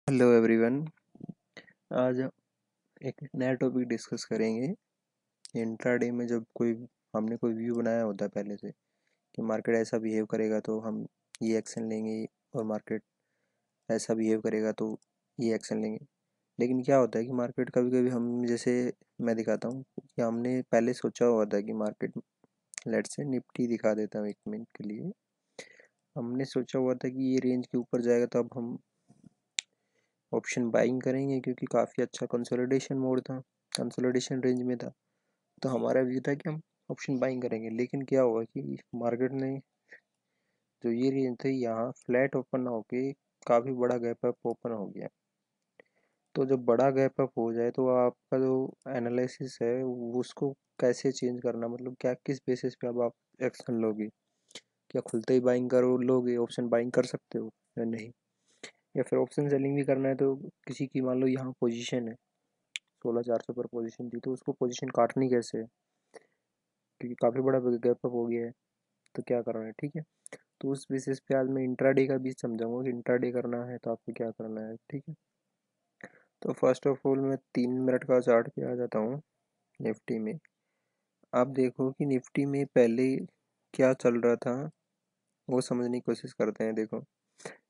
Hello everyone. आज हम एक नया टॉपिक डिस्कस करेंगे। इंट्राडे में जब कोई हमने कोई व्यू बनाया होता है पहले से कि मार्केट ऐसा बिहेव करेगा तो हम ये एक्शन लेंगे, और मार्केट ऐसा बिहेव करेगा तो ये एक्शन लेंगे। लेकिन क्या होता है कि मार्केट कभी कभी हम जैसे मैं दिखाता हूँ कि हमने पहले सोचा हुआ था कि मार्केट लेट से निफ्टी दिखा देता हूँ 1 मिनट के लिए। हमने सोचा हुआ था कि ये रेंज के ऊपर जाएगा तो अब हम ऑप्शन बाइंग करेंगे क्योंकि काफ़ी अच्छा कंसोलिडेशन मोड था, कंसोलिडेशन रेंज में था। तो हमारा व्यू था कि हम ऑप्शन बाइंग करेंगे। लेकिन क्या हुआ कि मार्केट ने जो ये रेंज थी यहाँ फ्लैट ओपन होके काफ़ी बड़ा गैप अप ओपन हो गया। तो जब बड़ा गैप अप हो जाए तो आपका जो एनालिसिस है उसको कैसे चेंज करना, मतलब क्या किस बेसिस पे अब आप एक्शन लोगे। क्या खुलते ही बाइंग करो लोगे, ऑप्शन बाइंग कर सकते हो या नहीं, या फिर ऑप्शन सेलिंग भी करना है तो किसी की मान लो यहाँ पोजीशन है 16,400 पर पोजीशन थी तो उसको पोजीशन काटनी कैसे है, क्योंकि काफ़ी बड़ा गैप अप हो गया है। तो क्या करना है, ठीक है। तो उस बेसिस पे आज मैं इंट्राडे का भी समझाऊंगा कि इंट्राडे करना है तो आपको क्या करना है, ठीक है। तो फर्स्ट ऑफ ऑल मैं 3 मिनट का चार्ट पे आ जाता हूँ निफ्टी में। आप देखो कि निफ्टी में पहले क्या चल रहा था वो समझने की कोशिश करते हैं। देखो,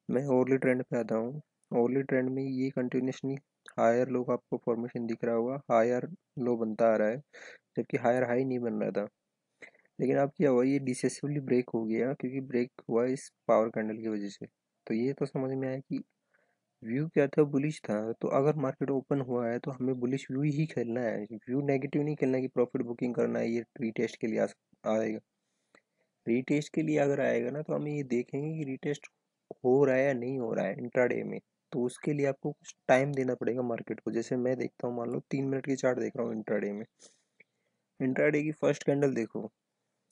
मैं ओरली ट्रेंड पे आता हूँ। ओरली ट्रेंड में ये कंटिन्यूसली हायर लो का आपको फॉर्मेशन दिख रहा होगा, हायर लो बनता आ रहा है, जबकि हायर हाई नहीं बन रहा था। लेकिन अब क्या हुआ, ये डिसेसिवली ब्रेक हो गया क्योंकि ब्रेक हुआ इस पावर कैंडल की वजह से। तो ये तो समझ में आया कि व्यू क्या था, बुलिश था। तो अगर मार्केट ओपन हुआ है तो हमें बुलिश व्यू ही खेलना है, व्यू नेगेटिव नहीं खेलना है कि प्रॉफिट बुकिंग करना है। ये रीटेस्ट के लिए आएगा। रीटेस्ट के लिए अगर आएगा ना तो हम ये देखेंगे कि रीटेस्ट हो रहा है या नहीं हो रहा है इंट्राडे में। तो उसके लिए आपको कुछ टाइम देना पड़ेगा मार्केट को। जैसे मैं देखता हूँ, मान लो 3 मिनट की चार्ट देख रहा हूँ इंट्राडे में। इंट्राडे की फर्स्ट कैंडल देखो।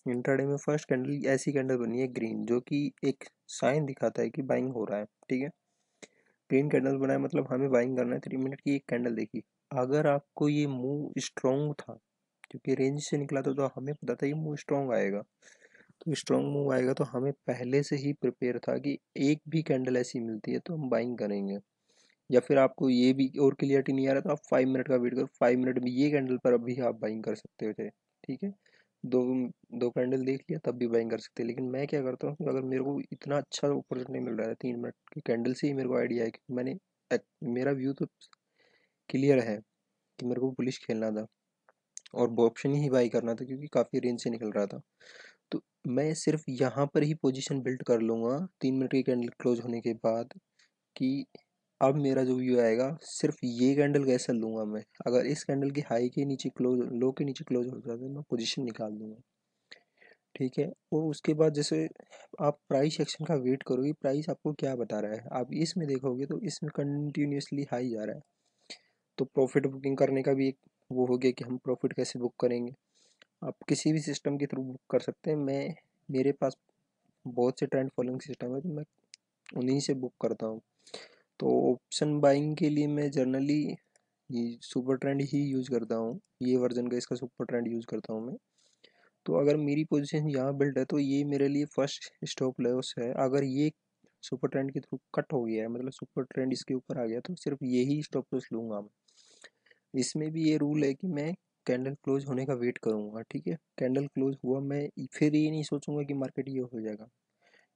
इंट्राडे में फर्स्ट कैंडल ऐसी कैंडल बनी है ग्रीन, जो कि एक साइन दिखाता है कि बाइंग हो रहा है, ठीक है। ग्रीन कैंडल बनाए मतलब हमें बाइंग करना है। 3 मिनट की एक कैंडल देखी। अगर आपको ये मूव स्ट्रॉन्ग था, क्योंकि रेंज से निकला था तो हमें पता था ये मूव स्ट्रॉन्ग आएगा। तो स्ट्रॉन्ग मूव आएगा तो हमें पहले से ही प्रिपेयर था कि एक भी कैंडल ऐसी मिलती है तो हम बाइंग करेंगे। या फिर आपको ये भी और क्लियरिटी नहीं आ रहा तो आप 5 मिनट का वेट करो, 5 मिनट में ये कैंडल पर अभी आप बाइंग कर सकते थे, ठीक है। दो दो कैंडल देख लिया तब भी बाइंग कर सकते हैं। लेकिन मैं क्या करता हूँ कि अगर मेरे को इतना अच्छा अपॉर्चुनिटी मिल रहा है 3 मिनट की कैंडल से ही मेरे को आइडिया है कि मेरा व्यू तो क्लियर है कि मेरे को बुलिश खेलना था और ऑप्शन ही बाई करना था क्योंकि काफ़ी रेंज से निकल रहा था। तो मैं सिर्फ यहाँ पर ही पोजीशन बिल्ड कर लूँगा 3 मिनट की कैंडल क्लोज होने के बाद, कि अब मेरा जो व्यू आएगा सिर्फ ये कैंडल कैसे लूँगा मैं। अगर इस कैंडल की हाई के नीचे क्लोज, लो के नीचे क्लोज हो जाता है मैं पोजीशन निकाल दूंगा, ठीक है। और उसके बाद जैसे आप प्राइस एक्शन का वेट करोगे, प्राइस आपको क्या बता रहा है। आप इसमें देखोगे तो इसमें कंटिन्यूसली हाई जा रहा है। तो प्रॉफिट बुकिंग करने का भी एक वो हो गया कि हम प्रॉफिट कैसे बुक करेंगे। आप किसी भी सिस्टम के थ्रू बुक कर सकते हैं। मैं मेरे पास बहुत से ट्रेंड फॉलोइंग सिस्टम है तो मैं उन्हीं से बुक करता हूँ। तो ऑप्शन बाइंग के लिए मैं जनरली ये सुपर ट्रेंड ही यूज़ करता हूँ। ये वर्जन का इसका सुपर ट्रेंड यूज़ करता हूँ मैं। तो अगर मेरी पोजीशन यहाँ बिल्ड है तो ये मेरे लिए फर्स्ट स्टॉप लॉस है। अगर ये सुपर ट्रेंड के थ्रू कट हो गया है, मतलब सुपर ट्रेंड इसके ऊपर आ गया, तो सिर्फ यही स्टॉप लॉस लूँगा मैं। इसमें भी ये रूल है कि मैं कैंडल क्लोज होने का वेट करूँगा, ठीक है। कैंडल क्लोज हुआ, मैं फिर ये नहीं सोचूंगा कि मार्केट ये हो जाएगा,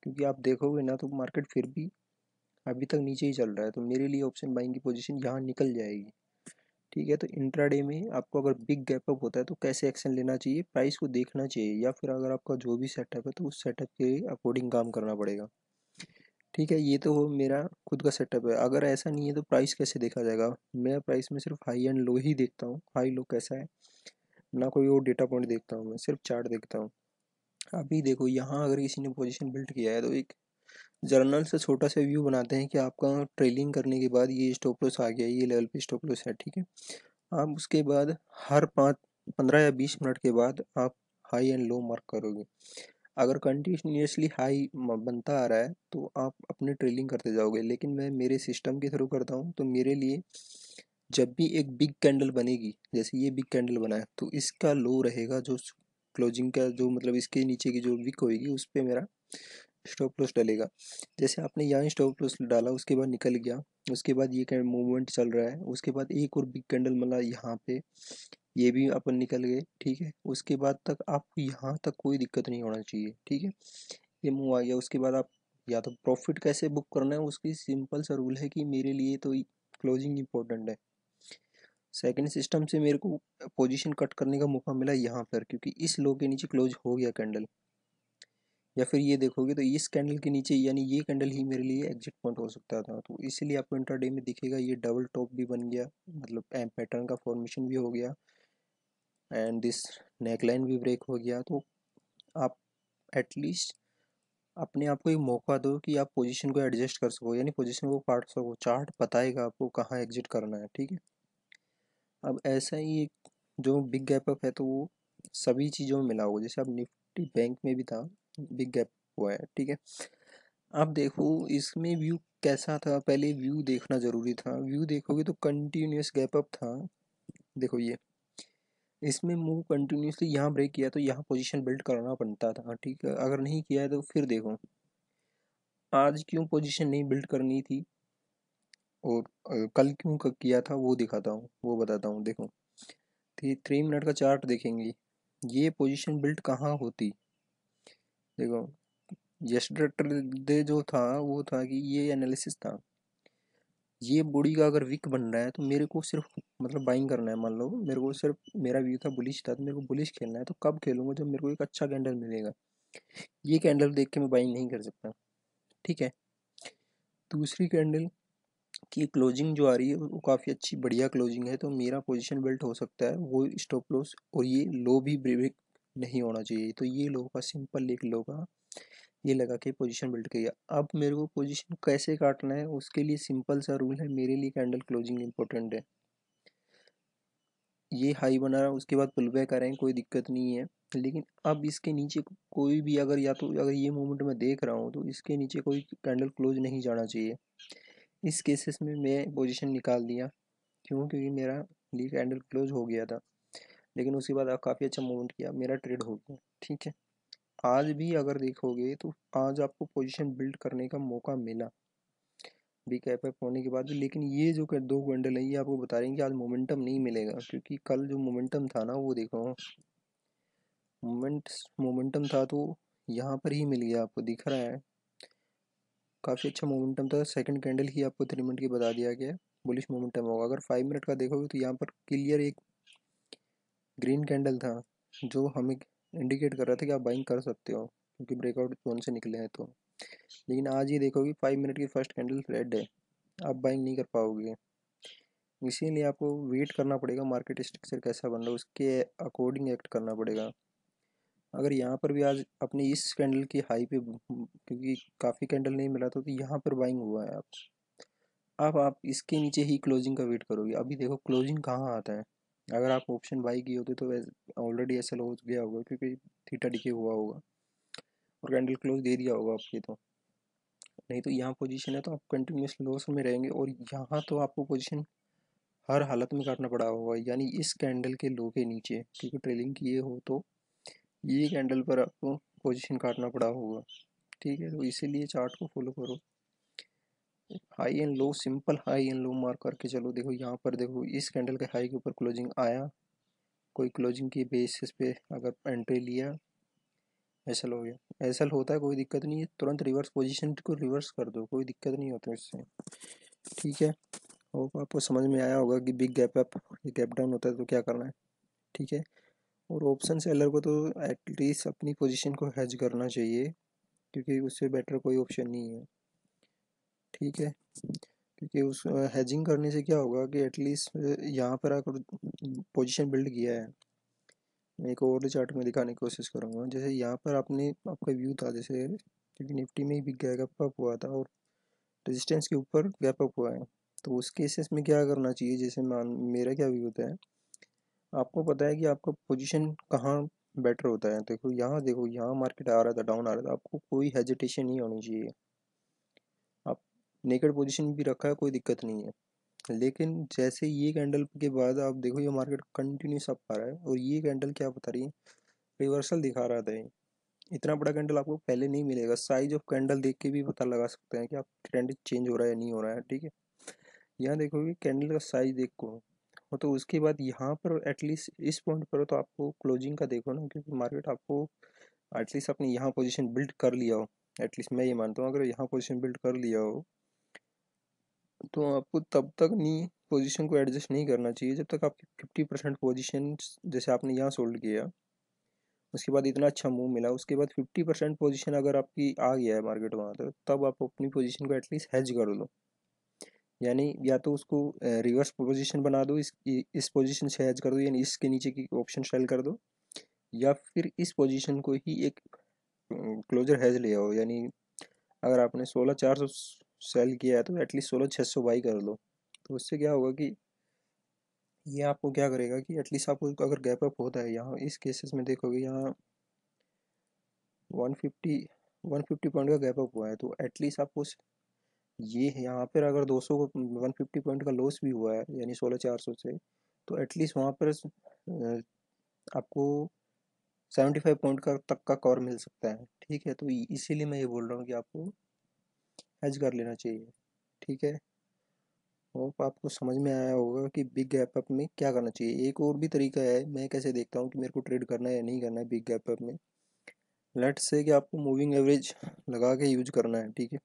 क्योंकि आप देखोगे ना तो मार्केट फिर भी अभी तक नीचे ही चल रहा है। तो मेरे लिए ऑप्शन बाइंग की पोजीशन यहाँ निकल जाएगी, ठीक है। तो इंट्राडे में आपको अगर बिग गैप अप होता है तो कैसे एक्शन लेना चाहिए, प्राइस को देखना चाहिए, या फिर अगर आपका जो भी सेटअप है तो उस सेटअप के अकॉर्डिंग काम करना पड़ेगा, ठीक है। ये तो वो मेरा खुद का सेटअप है। अगर ऐसा नहीं है तो प्राइस कैसे देखा जाएगा। मैं प्राइस में सिर्फ हाई एंड लो ही देखता हूँ, हाई लो कैसा है, ना कोई और डेटा पॉइंट देखता हूँ, मैं सिर्फ चार्ट देखता हूँ। अभी देखो यहाँ अगर किसी ने पोजीशन बिल्ड किया है तो एक जर्नल से छोटा सा व्यू बनाते हैं कि आपका ट्रेलिंग करने के बाद ये स्टॉप लॉस आ गया, ये लेवल पे स्टॉप लॉस है, ठीक है। आप उसके बाद हर 15 या 20 मिनट के बाद आप हाई एंड लो मार्क करोगे। अगर कंटिन्यूसली हाई बनता आ रहा है तो आप अपनी ट्रेलिंग करते जाओगे। लेकिन मैं मेरे सिस्टम के थ्रू करता हूँ तो मेरे लिए जब भी एक बिग कैंडल बनेगी, जैसे ये बिग कैंडल बना है, तो इसका लो रहेगा जो क्लोजिंग का, जो मतलब इसके नीचे की जो विक होगी उस पर मेरा स्टॉप लॉस डलेगा। जैसे आपने यहाँ स्टॉप लॉस डाला उसके बाद निकल गया, उसके बाद ये मूवमेंट चल रहा है, उसके बाद एक और बिग कैंडल मिला यहाँ पे, ये भी अपन निकल गए, ठीक है। उसके बाद तक आपको यहाँ तक कोई दिक्कत नहीं होना चाहिए, ठीक है। ये मूव आ गया, उसके बाद आप या तो प्रॉफिट कैसे बुक करना है उसकी सिंपल सा रूल है कि मेरे लिए तो क्लोजिंग इंपॉर्टेंट है। सेकंड सिस्टम से मेरे को पोजीशन कट करने का मौका मिला यहाँ पर, क्योंकि इस लो के नीचे क्लोज हो गया कैंडल, या फिर ये देखोगे तो इस कैंडल के नीचे, यानी ये कैंडल ही मेरे लिए एग्जिट पॉइंट हो सकता था। तो इसीलिए आपको इंट्राडे में दिखेगा ये डबल टॉप भी बन गया, मतलब पैटर्न का फॉर्मेशन भी हो गया, एंड दिस नेकलाइन भी ब्रेक हो गया। तो आप एटलीस्ट अपने आप को एक मौका दो कि आप पोजीशन को एडजस्ट कर सको, यानी पोजीशन को काट सको। चार्ट बताएगा आपको कहाँ एग्जिट करना है, ठीक है। अब ऐसा ही एक जो बिग गैप अप है, तो वो सभी चीज़ों में मिला होगा। जैसे अब निफ्टी बैंक में भी था, बिग गैप हुआ है, ठीक है। अब देखो इसमें व्यू कैसा था, पहले व्यू देखना ज़रूरी था। व्यू देखोगे तो कंटिन्यूस गैप अप था। देखो ये इसमें मूव कंटिन्यूसली यहाँ ब्रेक किया तो यहाँ पोजीशन बिल्ड करना बनता था, ठीक है। अगर नहीं किया है तो फिर देखो आज क्यों पोजीशन नहीं बिल्ड करनी थी, और कल क्यों किया था, वो दिखाता हूँ, वो बताता हूँ। देखो 3 मिनट का चार्ट देखेंगे, ये पोजीशन बिल्ड कहाँ होती। देखो यस्टरडे जो था वो था कि ये एनालिसिस था, ये बॉडी का अगर वीक बन रहा है तो मेरे को सिर्फ मतलब बाइंग करना है। मान लो मेरे को सिर्फ, मेरा व्यू था बुलिश था, तो मेरे को बुलिश खेलना है। तो कब खेलूंगा, जब मेरे को एक अच्छा कैंडल मिलेगा। ये कैंडल देख के मैं बाइंग नहीं कर सकता, ठीक है। दूसरी कैंडल की क्लोजिंग जो आ रही है वो काफ़ी अच्छी बढ़िया क्लोजिंग है, तो मेरा पोजीशन बिल्ट हो सकता है वो स्टॉप लॉस, और ये लो भी ब्रेक नहीं होना चाहिए। तो ये लो का सिंपल एक लो का ये लगा के पोजीशन बिल्ड किया। अब मेरे को पोजीशन कैसे काटना है उसके लिए सिंपल सा रूल है, मेरे लिए कैंडल क्लोजिंग इंपॉर्टेंट है। ये हाई बना रहा है, उसके बाद पुल बैक आ रहे हैं, कोई दिक्कत नहीं है। लेकिन अब इसके नीचे कोई भी अगर, या तो अगर ये मूवमेंट मैं देख रहा हूँ तो इसके नीचे कोई कैंडल क्लोज नहीं जाना चाहिए। इस केसेस में मैं पोजीशन निकाल दिया, क्यों, क्योंकि मेरा लिए कैंडल क्लोज हो गया था। लेकिन उसके बाद काफ़ी अच्छा मूवमेंट किया, मेरा ट्रेड हो गया, ठीक है। आज भी अगर देखोगे तो आज आपको पोजीशन बिल्ड करने का मौका मिला बी कैप अप होने के बाद भी। लेकिन ये जो दो कैंडल है ये आपको बता रहे हैं कि आज मोमेंटम नहीं मिलेगा, क्योंकि कल जो मोमेंटम था ना वो देखो, मोमेंटम था तो यहाँ पर ही मिल गया, आपको दिख रहा है। काफ़ी अच्छा मोमेंटम था, सेकंड कैंडल ही आपको 3 मिनट की बता दिया गया बुलिश मोमेंटम होगा। अगर 5 मिनट का देखोगे तो यहाँ पर क्लियर एक ग्रीन कैंडल था जो हमें इंडिकेट कर रहा था कि आप बाइंग कर सकते हो, क्योंकि ब्रेकआउट जोन से निकले हैं तो। लेकिन आज ये देखोगे 5 मिनट की फर्स्ट कैंडल रेड है, आप बाइंग नहीं कर पाओगे। इसीलिए आपको वेट करना पड़ेगा, मार्केट स्ट्रक्चर कैसा बन रहा है उसके अकॉर्डिंग एक्ट करना पड़ेगा। अगर यहाँ पर भी आज अपनी इस कैंडल की हाई पे, क्योंकि काफ़ी कैंडल नहीं मिला था, तो यहाँ पर बाइंग हुआ है। आप इसके नीचे ही क्लोजिंग का वेट करोगे। अभी देखो क्लोजिंग कहाँ आता है, अगर आप ऑप्शन बाई किए होते तो ऑलरेडी एसएल हो गया होगा, क्योंकि थीटा डिके हुआ होगा और कैंडल क्लोज दे दिया होगा आपके। तो नहीं तो यहाँ पोजीशन है तो आप कंटिन्यूस लॉस में रहेंगे, और यहाँ तो आपको पोजीशन हर हालत में काटना पड़ा होगा, यानी इस कैंडल के लो के नीचे, क्योंकि ट्रेलिंग किए हो तो ये कैंडल पर आपको पोजीशन काटना पड़ा होगा, ठीक है। तो इसीलिए चार्ट को फॉलो करो, high and low, simple high and low mark करके चलो। देखो यहाँ पर देखो इस कैंडल के हाई के ऊपर क्लोजिंग आया, कोई क्लोजिंग की बेसिस पे अगर एंट्री लिया, एसएल हो गया। एसएल होता है कोई दिक्कत नहीं है, तुरंत रिवर्स पोजीशन को रिवर्स कर दो, कोई दिक्कत नहीं होता इससे, ठीक है। होप आपको समझ में आया होगा कि big gap up, gap down होता है तो क्या करना है, ठीक है। और ऑप्शन सेलर को तो एटलीस्ट अपनी पोजीशन को हेज करना चाहिए, क्योंकि उससे बेटर कोई ऑप्शन नहीं है, ठीक है। क्योंकि उस हेजिंग करने से क्या होगा कि एटलीस्ट यहाँ पर आकर पोजीशन बिल्ड किया है। मैं एक और चार्ट में दिखाने की कोशिश करूँगा। जैसे यहाँ पर आपने आपका व्यू था, जैसे क्योंकि निफ्टी में भी गैप अप हुआ था और रेजिस्टेंस के ऊपर गैप अप हुआ है, तो उस केसेस में क्या करना चाहिए। जैसे मान मेरा क्या व्यू होता है, आपको पता है कि आपका पोजीशन कहाँ बेटर होता है। देखो यहाँ मार्केट आ रहा था, डाउन आ रहा था, आपको कोई हेजिटेशन नहीं होनी चाहिए। आप नेकेड पोजीशन भी रखा है, कोई दिक्कत नहीं है। लेकिन जैसे ये कैंडल के बाद आप देखो ये मार्केट कंटिन्यूस अप आ रहा है, और ये कैंडल क्या बता रही है, रिवर्सल दिखा रहा था ये। इतना बड़ा कैंडल आपको पहले नहीं मिलेगा, साइज ऑफ कैंडल देख के भी पता लगा सकते हैं कि आप ट्रेंड चेंज हो रहा है या नहीं हो रहा है, ठीक है। यहाँ देखोगे कैंडल का साइज देखो हो, तो उसके बाद यहाँ पर एटलीस्ट इस पॉइंट पर हो तो आपको क्लोजिंग का देखो ना, क्योंकि मार्केट आपको एटलीस्ट अपने यहाँ पोजीशन बिल्ड कर लिया हो। एटलीस्ट मैं ये मानता हूँ अगर यहाँ पोजीशन बिल्ड कर लिया हो तो आपको तब तक नहीं पोजीशन को एडजस्ट नहीं करना चाहिए जब तक आपकी 50% पोजीशन, जैसे आपने यहाँ सोल्ड किया उसके बाद इतना अच्छा मूव मिला, उसके बाद 50% पोजीशन अगर आपकी आ गया है मार्केट वहाँ तक, तब आप अपनी पोजीशन को एटलीस्ट हेज कर लो। यानी या तो उसको रिवर्स पोजीशन बना दो, इस पोजीशन से हेज कर दो, यानी इसके नीचे की ऑप्शन सेल कर दो, या फिर इस पोजीशन को ही एक क्लोजर हेज ले आओ। यानी अगर आपने 16,400 सेल किया है तो एटलीस्ट 16,600 बाई कर लो। तो उससे क्या होगा कि ये आपको क्या करेगा कि एटलीस्ट आपको अगर गैप अप होता है, यहाँ इस केसेस में देखोगे यहाँ 150 150 पॉइंट का गैप अप हुआ है, तो एटलीस्ट आपको ये यहाँ पर अगर 200 को 150 पॉइंट का लॉस भी हुआ है यानी 16,400 से, तो एटलीस्ट वहाँ पर आपको 75 पॉइंट का तक का कवर मिल सकता है। ठीक है, तो इसीलिए मैं ये बोल रहा हूँ कि आपको हेज कर लेना चाहिए। ठीक है, होप आपको समझ में आया होगा कि बिग गैप अप में क्या करना चाहिए। एक और भी तरीका है, मैं कैसे देखता हूँ कि मेरे को ट्रेड करना है या नहीं करना है बिग गैप अप में। लेट्स से कि आपको मूविंग एवरेज लगा के यूज करना है। ठीक है,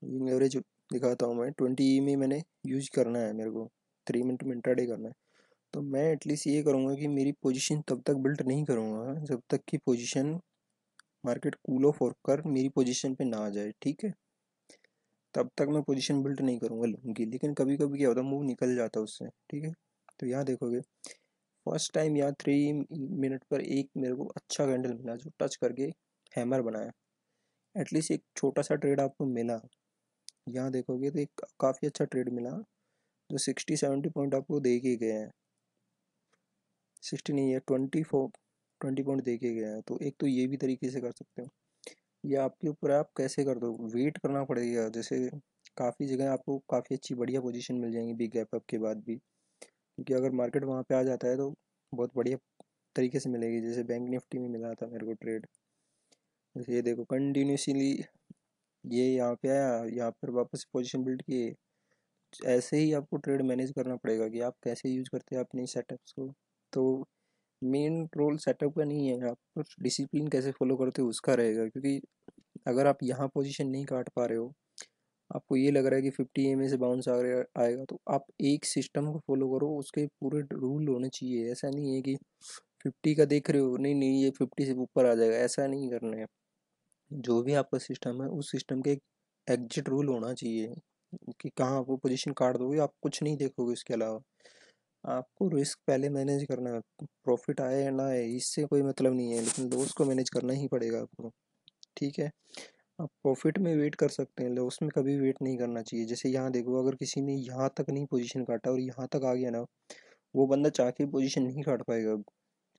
मूविंग एवरेज दिखाता हूँ मैं, 20 में मैंने यूज करना है, मेरे को 3 मिनट में इंट्राडे करना है। तो मैं एटलीस्ट ये करूँगा कि मेरी पोजीशन तब तक बिल्ड नहीं करूँगा जब तक कि पोजीशन मार्केट कूल ऑफ होकर मेरी पोजीशन पे ना आ जाए। ठीक है, तब तक मैं पोजीशन बिल्ड नहीं करूँगा लूँगी की। लेकिन कभी कभी क्या होता है, मूव निकल जाता है उससे। ठीक है, तो यहाँ देखोगे फर्स्ट टाइम यहाँ 3 मिनट पर एक मेरे को अच्छा कैंडल मिला जो टच करके हैमर बनाया, एटलीस्ट एक छोटा सा ट्रेड आपको मिला। यहाँ देखोगे तो एक काफ़ी अच्छा ट्रेड मिला जो 60-70 पॉइंट आपको दे के गए हैं। 60 नहीं है, 20 पॉइंट दे के गए हैं। तो एक तो ये भी तरीके से कर सकते हो, या आपके ऊपर है, आप कैसे कर दो, वेट करना पड़ेगा। जैसे काफ़ी जगह आपको काफ़ी अच्छी बढ़िया पोजीशन मिल जाएंगी बिग गैप अप के बाद भी, क्योंकि अगर मार्केट वहाँ पे आ जाता है तो बहुत बढ़िया तरीके से मिलेगी। जैसे बैंक निफ्टी में मिला था मेरे को ट्रेड, जैसे ये देखो कंटिन्यूसली ये यहाँ पे आया, यहाँ पर वापस पोजीशन बिल्ड किए। ऐसे ही आपको ट्रेड मैनेज करना पड़ेगा कि आप कैसे यूज़ करते हैं अपनी सेटअप्स को। तो मेन रोल सेटअप का नहीं है, आप डिसिप्लिन कैसे फॉलो करते हो उसका रहेगा। क्योंकि अगर आप यहाँ पोजीशन नहीं काट पा रहे हो, आपको ये लग रहा है कि 50 EMA से बाउंस आएगा, तो आप एक सिस्टम को फॉलो करो, उसके पूरे रूल होने चाहिए। ऐसा नहीं है कि 50 का देख रहे हो, नहीं नहीं ये 50 से ऊपर आ जाएगा, ऐसा नहीं करना है। जो भी आपका सिस्टम है उस सिस्टम के एक एग्जिट रूल होना चाहिए कि कहाँ आप वो पोजीशन काट दोगे, आप कुछ नहीं देखोगे इसके अलावा। आपको रिस्क पहले मैनेज करना है, प्रॉफिट आए या ना आए इससे कोई मतलब नहीं है, लेकिन लॉस को मैनेज करना ही पड़ेगा आपको। ठीक है, आप प्रॉफिट में वेट कर सकते हैं, लॉस में कभी वेट नहीं करना चाहिए। जैसे यहाँ देखो, अगर किसी ने यहाँ तक नहीं पोजीशन काटा और यहाँ तक आ गया ना, वो बंदा चाह के पोजीशन नहीं काट पाएगा,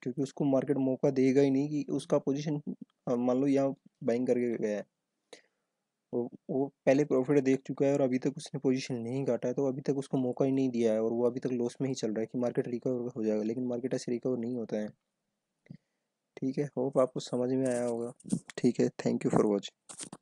क्योंकि उसको मार्केट मौका देगा ही नहीं कि उसका पोजीशन मान लो यहाँ बाइंग करके गया है, वो पहले प्रॉफिट देख चुका है और अभी तक उसने पोजीशन नहीं काटा है, तो अभी तक उसको मौका ही नहीं दिया है और वो अभी तक लॉस में ही चल रहा है कि मार्केट रिकवर हो जाएगा। लेकिन मार्केट ऐसे रिकवर नहीं होता है। ठीक है, होप आपको समझ में आया होगा। ठीक है, थैंक यू फॉर वॉचिंग।